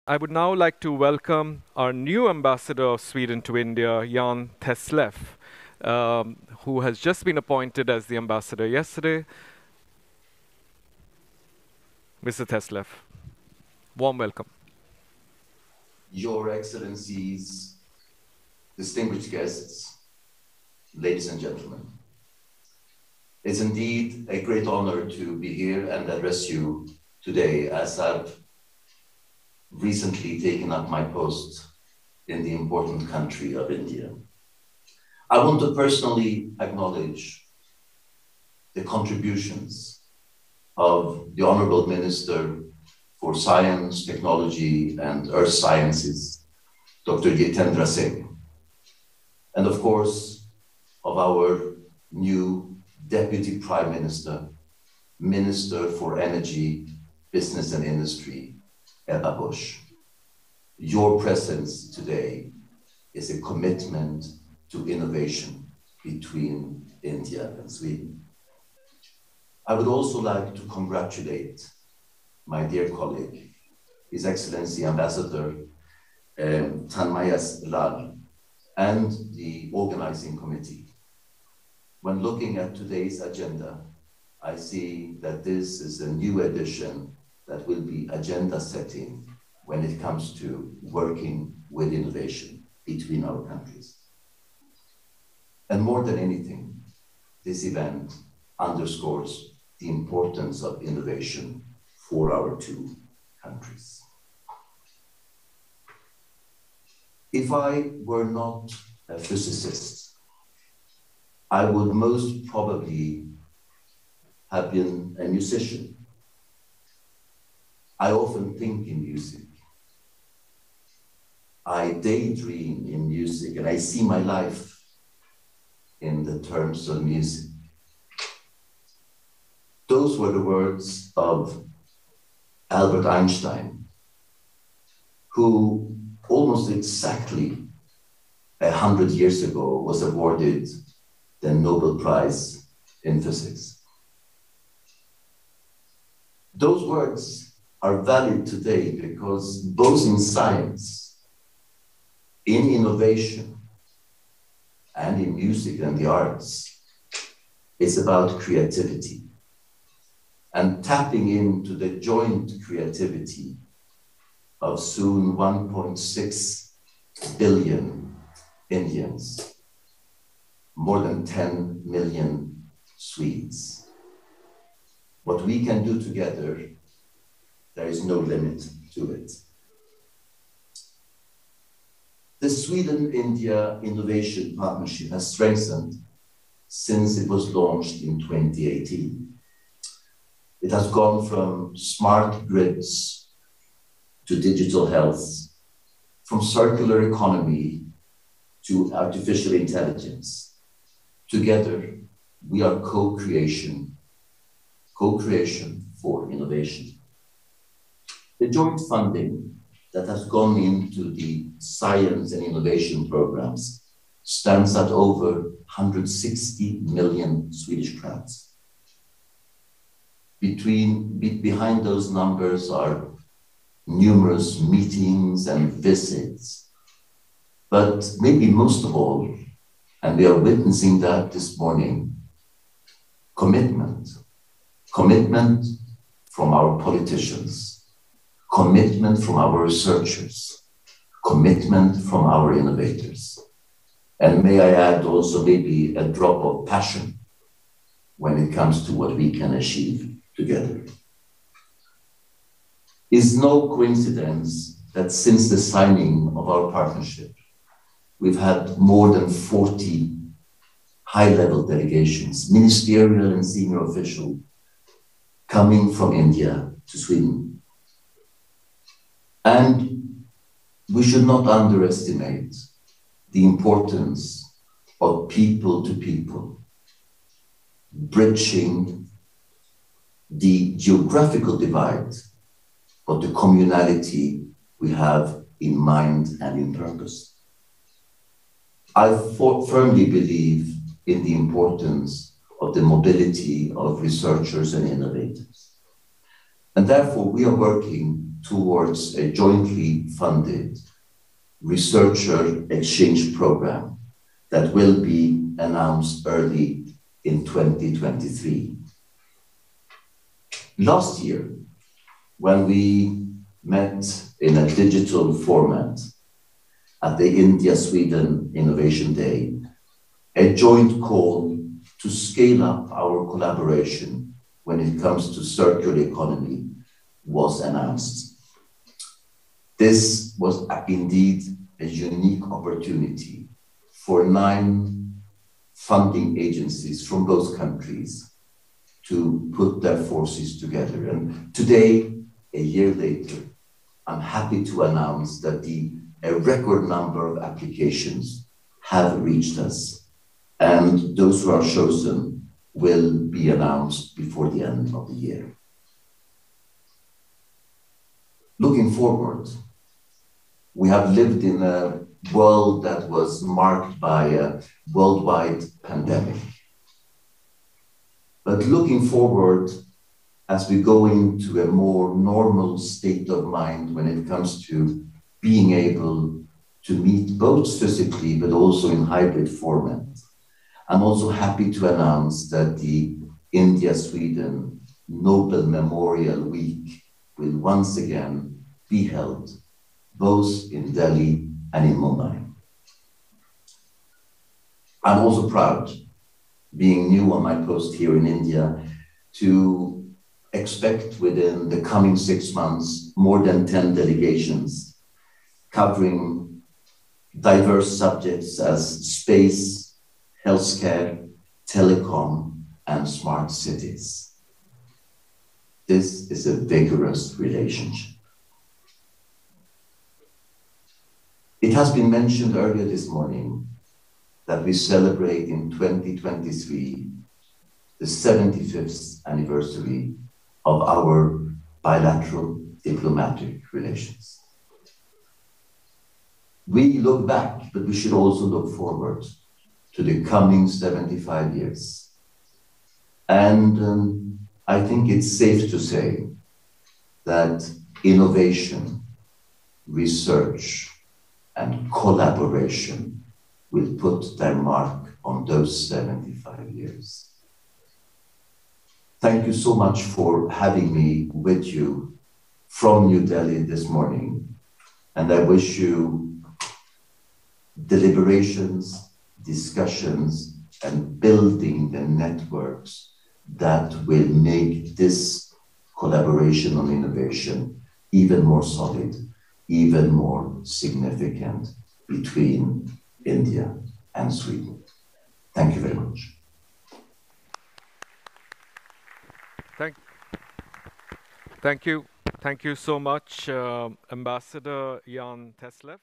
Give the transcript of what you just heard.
I would now like to welcome our new ambassador of Sweden to India, Jan Thesleff, who has just been appointed as the ambassador yesterday. Mr. Thesleff, warm welcome. Your Excellencies, distinguished guests, ladies and gentlemen. It's indeed a great honor to be here and address you today as I've recently taken up my post in the important country of India. I want to personally acknowledge the contributions of the Honorable Minister for Science, Technology, and Earth Sciences, Dr. Jitendra Singh, and of course, of our new Deputy Prime Minister, Minister for Energy, Business and Industry, Ebba Busch. Your presence today is a commitment to innovation between India and Sweden. I would also like to congratulate my dear colleague, His Excellency Ambassador Tanmaya Lal, and the organizing committee. When looking at today's agenda, I see that this is a new edition that will be agenda setting when it comes to working with innovation between our countries. And more than anything, this event underscores the importance of innovation for our two countries. If I were not a physicist, I would most probably have been a musician. I often think in music. I daydream in music, and I see my life in the terms of music. Those were the words of Albert Einstein, who almost exactly 100 years ago was awarded the Nobel Prize in Physics. Those words are valid today because both in science, in innovation, and in music and the arts, it's about creativity and tapping into the joint creativity of soon 1.6 billion Indians, more than 10 million Swedes. What we can do together, there is no limit to it. The Sweden-India Innovation Partnership has strengthened since it was launched in 2018. It has gone from smart grids to digital health, from circular economy to artificial intelligence. Together, we are co-creation for innovation. The joint funding that has gone into the science and innovation programs stands at over 160 million Swedish crowns. Behind those numbers are numerous meetings and visits, but maybe most of all, and we are witnessing that this morning, commitment from our politicians, commitment from our researchers, commitment from our innovators. And may I add also maybe a drop of passion when it comes to what we can achieve together. It's no coincidence that since the signing of our partnership, we've had more than 40 high-level delegations, ministerial and senior official, coming from India to Sweden. And we should not underestimate the importance of people to people, bridging the geographical divide, but the communality we have in mind and in purpose. I firmly believe in the importance of the mobility of researchers and innovators. And therefore, we are working towards a jointly funded researcher exchange program that will be announced early in 2023. Last year, when we met in a digital format at the India-Sweden Innovation Day, a joint call to scale up our collaboration when it comes to circular economy was announced. This was indeed a unique opportunity for 9 funding agencies from both countries to put their forces together. And today, a year later, I'm happy to announce that a record number of applications have reached us, and those who are chosen will be announced before the end of the year. Looking forward, we have lived in a world that was marked by a worldwide pandemic. But looking forward, as we go into a more normal state of mind when it comes to being able to meet both physically but also in hybrid format, I'm also happy to announce that the India-Sweden Nobel Memorial Week will once again be held both in Delhi and in Mumbai. I'm also proud, being new on my post here in India, to expect within the coming 6 months more than 10 delegations covering diverse subjects as space, healthcare, telecom, and smart cities. This is a vigorous relationship. It has been mentioned earlier this morning that we celebrate in 2023 the 75th anniversary of our bilateral diplomatic relations. We look back, but we should also look forward to the coming 75 years. And I think it's safe to say that innovation, research, and collaboration will put their mark on those 75 years. Thank you so much for having me with you from New Delhi this morning. And I wish you deliberations, discussions, and building the networks that will make this collaboration on innovation even more solid, even more significant between India and Sweden. Thank you very much. Thank you. Thank you so much, Ambassador Jan Thesleff.